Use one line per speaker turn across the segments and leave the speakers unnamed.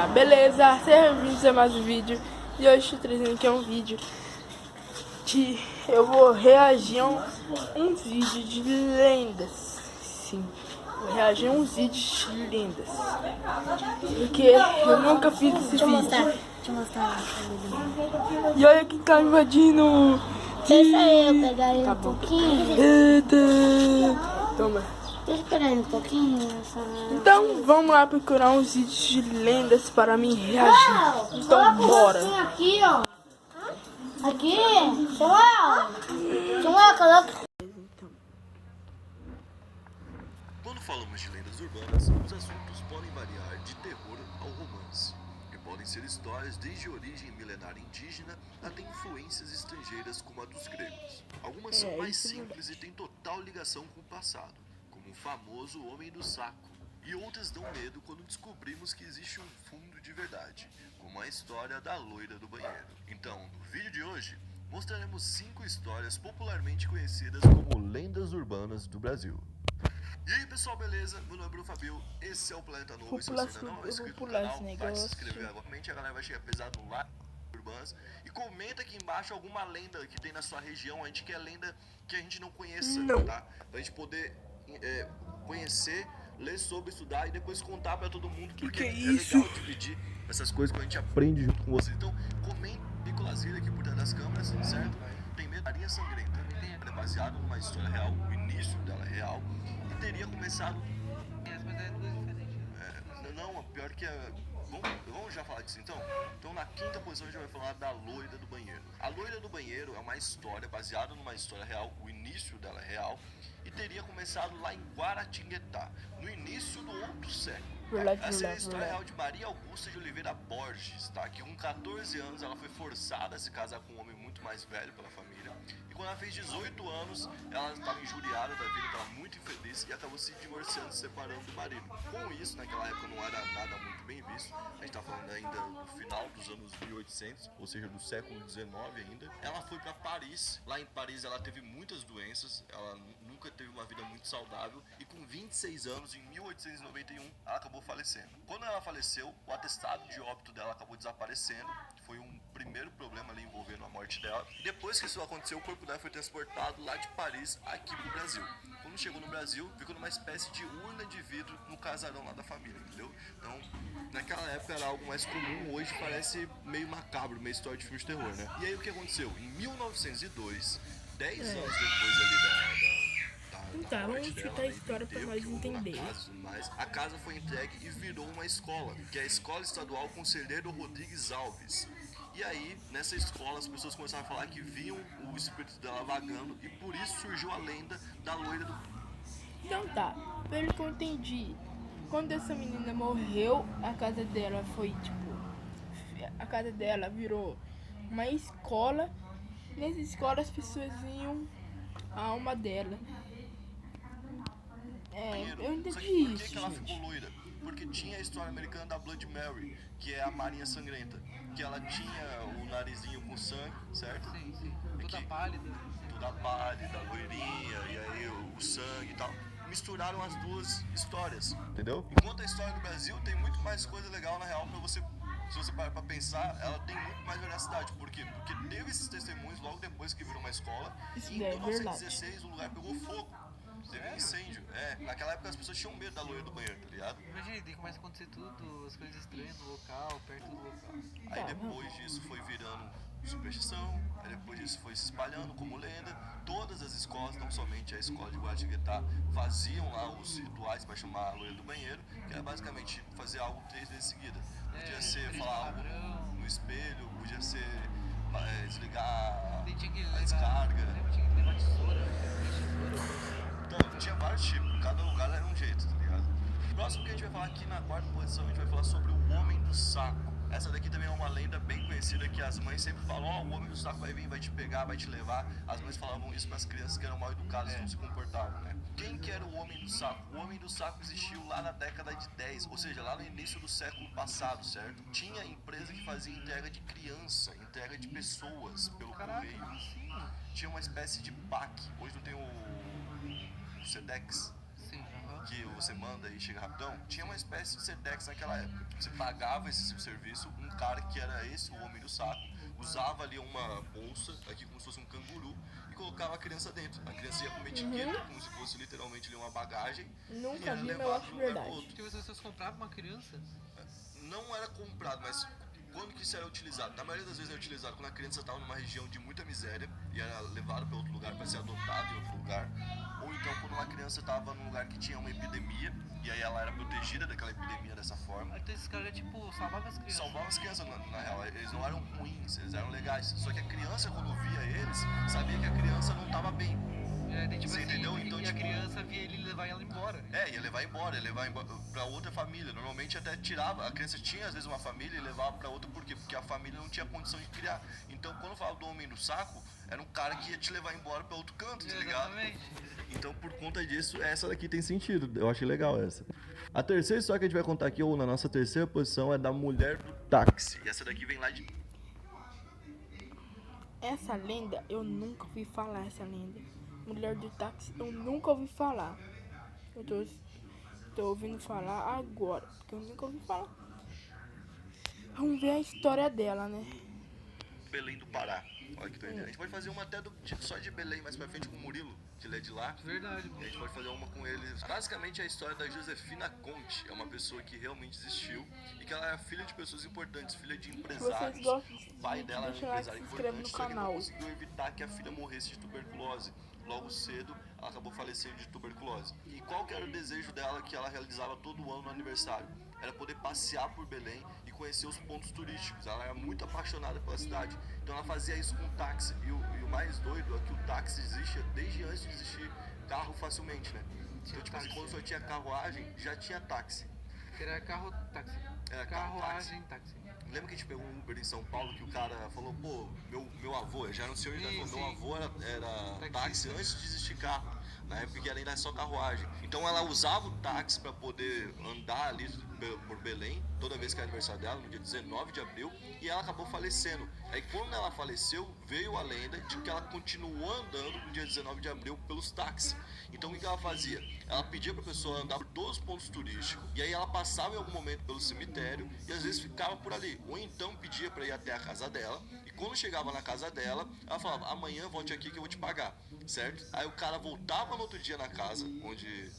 Tá, beleza, sejam bem-vindos a mais um vídeo. E hoje estou trazendo aqui um vídeo que eu vou reagir a um vídeo de lendas. Sim, vou reagir a uns vídeos de lendas, porque eu nunca fiz esse vídeo.
Deixa eu mostrar.
E olha quem tá invadindo.
Deixa eu pegar ele
Tá
um
bom.
pouquinho.
Eita. Toma.
Deixa eu pegar ele um pouquinho.
Então vamos lá procurar uns vídeos de lendas para me reagir. Então bora.
Aqui, ó. Aqui. Samuel. Samuel, coloca.
Quando falamos de lendas urbanas, os assuntos podem variar de terror ao romance, e podem ser histórias desde origem milenária indígena até influências estrangeiras como a dos gregos. Algumas são mais simples e têm total ligação com o passado, como o famoso Homem do Saco, e outras dão medo quando descobrimos que existe um fundo de verdade, como a história da loira do banheiro. Então, no vídeo de hoje, mostraremos 5 histórias popularmente conhecidas como lendas urbanas do Brasil. E aí pessoal, beleza? Meu nome é Bruno Fabio, esse é o Planeta Novo. Se você ainda não é inscrito no canal, vai se inscrever agora. A galera vai chegar pesado no like urbanas. E comenta aqui embaixo alguma lenda que tem na sua região. A gente quer lenda que a gente não conheça, tá? Pra gente poder conhecer, ler sobre, estudar e depois contar pra todo mundo. Porque é legal dividir essas coisas que a gente aprende junto com você. Então comenta Nicolas Vila aqui por trás das câmeras, certo? Tem medo? Maria Sangrenta. Ela é baseada numa história real, o início dela é real. Teria começado. Não, pior que vamos já falar disso então? Então na quinta posição a gente vai falar da loira do banheiro. A loira do banheiro é uma história baseada numa história real, o início dela é real, e teria começado lá em Guaratinguetá, no início do outro século. Essa é a história real de Maria Augusta de Oliveira Borges, tá? Que com 14 anos ela foi forçada a se casar com um homem muito mais velho pela família. E quando ela fez 18 anos, ela estava injuriada da vida, estava muito infeliz e acabou se divorciando, se separando do marido. Com isso, naquela época não era nada muito bem visto. A gente está falando ainda do final dos anos 1800, ou seja, do século 19 ainda. Ela foi para Paris. Lá em Paris ela teve muitas doenças, ela nunca teve uma vida muito saudável. E com 26 anos, em 1891, ela acabou falecendo. Quando ela faleceu, o atestado de óbito dela acabou desaparecendo. Foi um primeiro problema ali envolvendo a morte dela. E depois que isso aconteceu, o corpo dela foi transportado lá de Paris aqui pro Brasil. Quando chegou no Brasil, ficou numa espécie de urna de vidro no casarão lá da família, entendeu? Então, naquela época era algo mais comum, hoje parece meio macabro, meio história de filme de terror, né? E aí o que aconteceu? Em 1902, 10 anos depois ali
Então, vamos escutar a história para nós entender.
A casa foi entregue e virou uma escola, que é a Escola Estadual Conselheiro Rodrigues Alves. E aí, nessa escola, as pessoas começaram a falar que viam o espírito dela vagando e por isso surgiu a lenda da loira do...
Então tá, pelo que eu entendi, quando essa menina morreu, a casa dela foi tipo... A casa dela virou uma escola. Nessa escola as pessoas iam a alma dela. Eu entendi
Só que por
isso,
que ela
gente.
ficou loira? Porque tinha a história americana da Blood Mary, que é a Marinha Sangrenta, que ela tinha o narizinho com sangue, certo?
Sim. Toda pálida.
Toda pálida, loirinha, e aí o sangue e tal. Misturaram as duas histórias, entendeu? Enquanto a história do Brasil tem muito mais coisa legal na real pra você... Se você parar pra pensar, ela tem muito mais veracidade. Por quê? Porque teve esses testemunhos logo depois que virou uma escola.
Isso
E em
é
1916 o lugar pegou fogo. Teve um incêndio. Naquela época as pessoas tinham medo da loira do banheiro, tá ligado?
Imagina, daí começa a acontecer tudo, as coisas estranhas no local, perto do local.
Aí depois disso foi virando superstição, aí depois disso foi se espalhando como lenda. Todas as escolas, não somente a escola de Guaratinguetá, faziam lá os rituais para chamar a loira do banheiro, que era basicamente fazer algo 3 vezes seguida. Podia ser falar algo no espelho, podia ser desligar a descarga.
Tinha que levar tesoura.
Então, tinha vários tipos, cada lugar era um jeito, tá ligado? O próximo que a gente vai falar aqui na quarta posição, a gente vai falar sobre o Homem do Saco. Essa daqui também é uma lenda bem conhecida que as mães sempre falam, o Homem do Saco vai vir, vai te pegar, vai te levar. As mães falavam isso para as crianças que eram mal educadas e não se comportavam, né? Quem que era o Homem do Saco? O Homem do Saco existiu lá na década de 10, ou seja, lá no início do século passado, certo? Tinha empresa que fazia entrega de criança, entrega de pessoas pelo correio. Tinha uma espécie de PAC, hoje não tem o SEDEX.
Sim,
que você manda e chega rapidão, tinha uma espécie de Sedex naquela época. Você pagava esse serviço, um cara que era esse, o homem do saco, usava ali uma bolsa, aqui como se fosse um canguru, e colocava a criança dentro. A criança ia com uma etiqueta, como se fosse literalmente ali uma bagagem, e
Nunca
era
vi, mas eu
levado
acho
de um lugar pro
verdade.
outro.
Porque vocês compravam uma criança?
Não era comprado, mas quando que isso era utilizado? Na maioria das vezes era utilizado quando a criança estava numa região de muita miséria e era levada para outro lugar para ser adotada em outro lugar. Ou então quando uma criança estava num lugar que tinha uma epidemia e aí ela era protegida daquela epidemia dessa forma.
Então esses caras, tipo, salvavam as crianças.
Salvavam as crianças, na real, eles não eram ruins, eles eram legais. Só que a criança, quando via eles, sabia que a criança não estava bem.
Tipo
Você
assim,
entendeu? Então,
e
tipo,
a criança via ele levar ela embora.
ia levar embora pra outra família. Normalmente até tirava, a criança tinha às vezes uma família e levava pra outra, por quê? Porque a família não tinha condição de criar. Então quando falava do homem no saco, era um cara que ia te levar embora pra outro canto, tá ligado?
Exatamente.
Então por conta disso, essa daqui tem sentido. Eu achei legal essa. A terceira história que a gente vai contar aqui, ou na nossa terceira posição, é da mulher do táxi. E essa daqui vem lá de...
Essa lenda, eu nunca ouvi falar essa lenda. Mulher do táxi, eu nunca ouvi falar. Eu tô ouvindo falar agora, porque eu nunca ouvi falar. Vamos ver a história dela, né?
Belém do Pará. Olha que doideira. A gente pode fazer uma até só de Belém, mais pra frente com o Murilo, que ele é de lá.
Verdade,
E a
mano.
gente pode fazer uma com ele. Basicamente é a história da Josefina Conte. É uma pessoa que realmente existiu e que ela é filha de pessoas importantes, filha de
Se
empresários.
vocês gostam desse
O pai
vídeo,
dela era um
deixa o like,
empresário
se inscreve
importante,
no
só que não
canal.
conseguiu evitar que a filha morresse de tuberculose. Logo cedo, ela acabou falecendo de tuberculose. E qual que era o desejo dela que ela realizava todo ano no aniversário? Era poder passear por Belém e conhecer os pontos turísticos. Ela era muito apaixonada pela cidade. Então ela fazia isso com táxi. E o mais doido é que o táxi existe desde antes de existir carro facilmente, né? Então, tipo assim, quando só tinha carruagem, já tinha táxi.
Era carro-táxi.
Era
Carruagem-táxi.
Lembra que a gente pegou um Uber em São Paulo que o cara falou, pô, meu avô, já era um senhor de idade,
Sim,
meu
sim.
avô era
Taxista.
táxi antes de existir carro, na época que era ainda só carruagem. Então ela usava o táxi para poder andar ali por Belém, toda vez que era aniversário dela, no dia 19 de abril, e ela acabou falecendo. Aí quando ela faleceu, veio a lenda de que ela continuou andando no dia 19 de abril pelos táxis. Então o que ela fazia? Ela pedia pra pessoa andar por todos os pontos turísticos, e aí ela passava em algum momento pelo cemitério, e às vezes ficava por ali. Ou então pedia pra ir até a casa dela, e quando chegava na casa dela, ela falava, amanhã volte aqui que eu vou te pagar, certo? Aí o cara voltava no outro dia na casa, onde...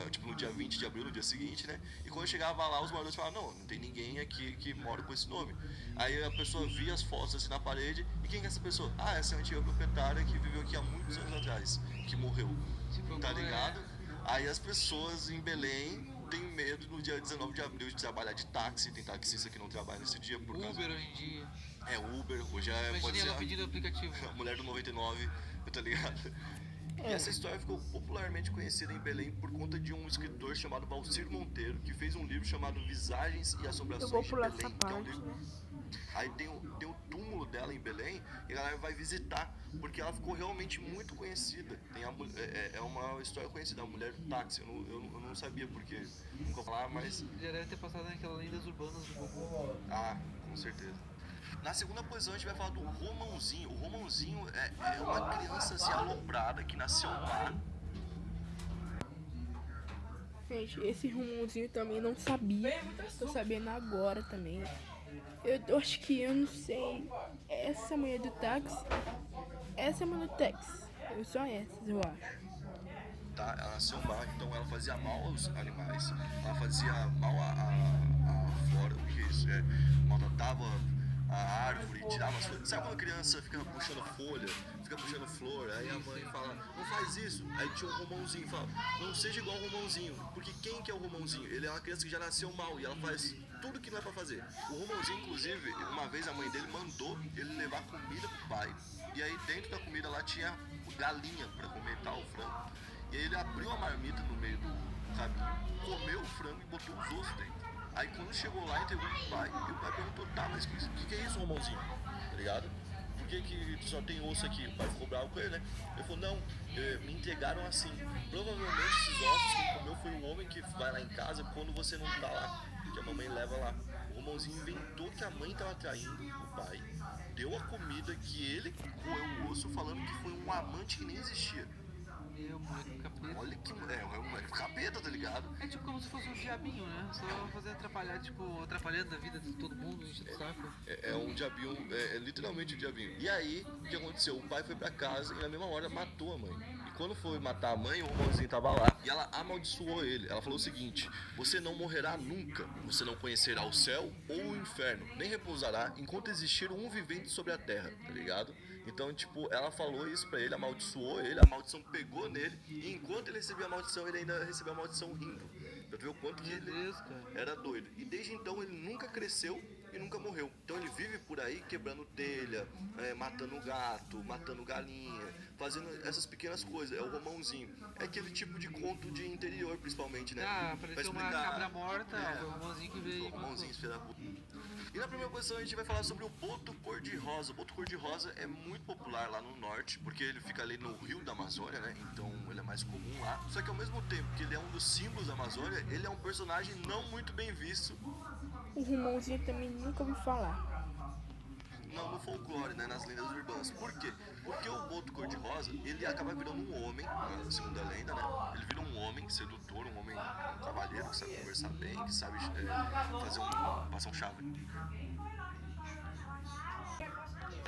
tipo no dia 20 de abril, no dia seguinte, né? E quando chegava lá, os moradores falavam, não tem ninguém aqui que mora com esse nome. Aí a pessoa via as fotos assim na parede, e quem é essa pessoa? Ah, essa é a antiga proprietária que viveu aqui há muitos anos atrás, que morreu,
Tipo,
tá ligado? Aí as pessoas em Belém têm medo no dia 19 de abril de trabalhar de táxi, tem taxista que não trabalha nesse dia por causa...
Uber hoje em dia.
É Uber, hoje pode
Imagina
ser
ela pedindo aplicativo.
a mulher do 99, tá ligado? E essa história ficou popularmente conhecida em Belém por conta de um escritor chamado Valcir Monteiro, que fez um livro chamado Visagens e Assombrações
Eu vou
de
pular
Belém,
essa
que é um
parte,
livro...
né?
Aí tem o túmulo dela em Belém e a galera vai visitar, porque ela ficou realmente muito conhecida. É uma história conhecida, a mulher do táxi. Eu não sabia porque nunca vou falar, mas...
Já deve ter passado naquelas lendas urbanas do Google.
Ah, com certeza. Na segunda posição a gente vai falar do Romãozinho. O Romãozinho é uma criança assim, aloprada que nasceu lá.
Gente, esse rumãozinho também não sabia. Tô sabendo agora também. Eu acho que eu não sei. Essa mulher do táxi. Essa é a mulher do táxi. Eu só essas, eu acho.
Tá? Ela nasceu má, então ela fazia mal aos animais. Ela fazia mal a flora, o que é isso? Maltratava a árvore, tirava as folhas. Sabe quando a criança fica puxando folha, fica puxando flor, aí a mãe fala, não faz isso. Aí tinha um Romãozinho, fala, não seja igual o Romãozinho, porque quem que é o Romãozinho? Ele é uma criança que já nasceu mal e ela faz tudo que não é pra fazer. O Romãozinho, inclusive, uma vez a mãe dele mandou ele levar comida pro pai, e aí dentro da comida lá tinha galinha pra comer tal, frango. E aí ele abriu a marmita no meio do caminho, comeu o frango e botou os ossos dentro. Aí quando chegou lá, entregou pro pai, e o pai perguntou, tá, mas o que é isso, Romãozinho? Tá ligado? Por que só tem osso aqui? O pai ficou bravo com ele, né? Ele falou, não, me entregaram assim. Provavelmente esses ossos que ele comeu foi o homem que vai lá em casa quando você não tá lá, que a mamãe leva lá. O Romãozinho inventou que a mãe tava traindo o pai, deu a comida que ele roeu o osso, falando que foi um amante que nem existia.
Meu, moleque, capeta.
Olha que é um capeta, tá ligado?
É tipo como se fosse um diabinho, né? Só fazer atrapalhar, tipo, atrapalhando a vida de todo mundo, enchendo o saco.
É um diabinho, é literalmente um diabinho. E aí, o que aconteceu? O pai foi pra casa e na mesma hora matou a mãe. E quando foi matar a mãe, o Romãozinho tava lá e ela amaldiçoou ele. Ela falou o seguinte: você não morrerá nunca, você não conhecerá o céu ou o inferno, nem repousará enquanto existir um vivente sobre a terra, tá ligado? Então, tipo, ela falou isso pra ele, amaldiçoou ele, a maldição pegou nele, e enquanto ele recebia a maldição, ele ainda recebeu a maldição rindo. Pra tu ver o quanto que
Meu
ele
Deus, cara.
era doido. E desde então ele nunca cresceu e nunca morreu. Então ele vive por aí quebrando telha, matando gato, matando galinha, fazendo essas pequenas coisas. É o Romãozinho. É aquele tipo de conto de interior, principalmente, né?
Ah,
Pra
apareceu uma
explicar-
cabra morta,
É.
o Romãozinho que veio
O
e
Romãozinho,
matou.
filho da puta. E na primeira posição a gente vai falar sobre o boto cor-de-rosa. O boto cor-de-rosa é muito popular lá no norte, porque ele fica ali no rio da Amazônia, né? Então ele é mais comum lá. Só que ao mesmo tempo que ele é um dos símbolos da Amazônia, ele é um personagem não muito bem visto
O Romãozinho também nunca ouvi falar.
no folclore, né? Nas lendas urbanas. Por quê? Porque o boto cor-de-rosa, ele acaba virando um homem, segundo a lenda, né? Ele vira um homem sedutor, um homem, um cavalheiro que sabe conversar bem, que sabe passar um chave.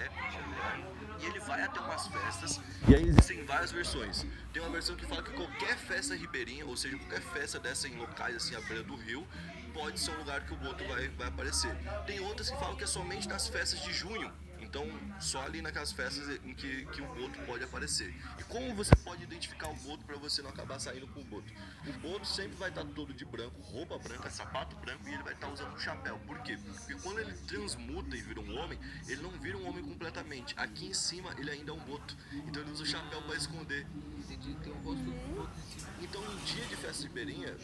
Com uma mulher, e ele vai até umas festas, e aí existem várias versões. Tem uma versão que fala que qualquer festa ribeirinha, ou seja, qualquer festa dessa em locais assim à beira do rio, pode ser um lugar que o boto vai aparecer. Tem outras que falam que é somente nas festas de junho. Então, só ali naquelas festas em que o boto pode aparecer. E como você pode identificar o boto para você não acabar saindo com o boto? O boto sempre vai estar todo de branco, roupa branca, sapato branco, e ele vai estar usando um chapéu. Por quê? Porque quando ele transmuta e vira um homem, ele não vira um homem completamente. Aqui em cima ele ainda é um boto. Então ele usa o chapéu para esconder.
Entendi, tem um boto em cima.
Então, em dia de festa ribeirinha,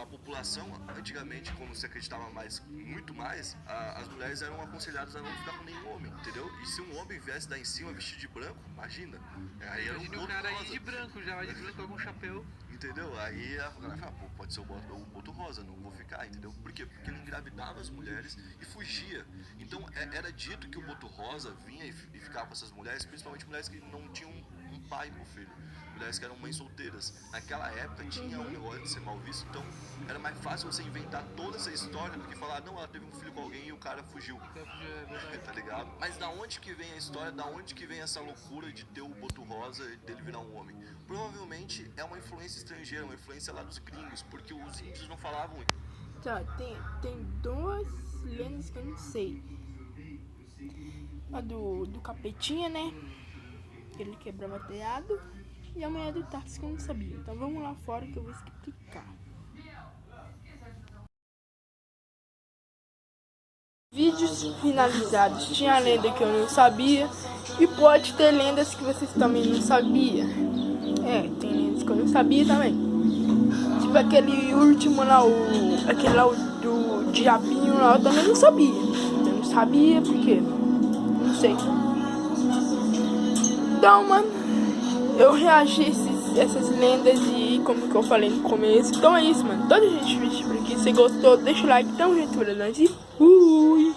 a população, antigamente, como se acreditava muito mais, as mulheres eram aconselhadas a não ficar com nenhum homem, entendeu? E se um homem viesse dar em cima vestido de branco, imagina. Aí era um
Imagina o
boto
cara aí
rosa,
de branco, já vai de branco com um chapéu.
entendeu? Aí a galera fala, pô, pode ser o boto rosa, não vou ficar, entendeu? Por quê? Porque ele engravidava as mulheres e fugia. Então, era dito que o boto rosa vinha e ficava com essas mulheres, principalmente mulheres que não tinham um pai pro filho. Mulheres que eram mães solteiras. Naquela época tinha um negócio de ser mal visto, então era mais fácil você inventar toda essa história do que falar, não, ela teve um filho com alguém e o cara fugiu. Tá ligado? Mas da onde que vem a história, da onde que vem essa loucura de ter o boto rosa e dele virar um homem? Provavelmente é uma influência estrangeira, uma influência lá dos gringos, porque os índios não falavam.
Tá, tem duas lendas que eu não sei. A do Capetinha, né? Ele quebrava telhado. E a mulher do Tarso que eu não sabia. Então vamos lá fora que eu vou explicar. Vídeos finalizados. Tinha a lenda que eu não sabia. E pode ter lendas que vocês também não sabiam. Tem lendas que eu não sabia também. Tipo aquele último lá, aquele lá do diabinho lá, eu também não sabia. Eu não sabia porque não sei. Então, mano, eu reagi a essas lendas e como que eu falei no começo. Então é isso, mano. Toda gente vídeo por aqui. Se gostou, deixa o like. Tamo junto, pra nós e fui!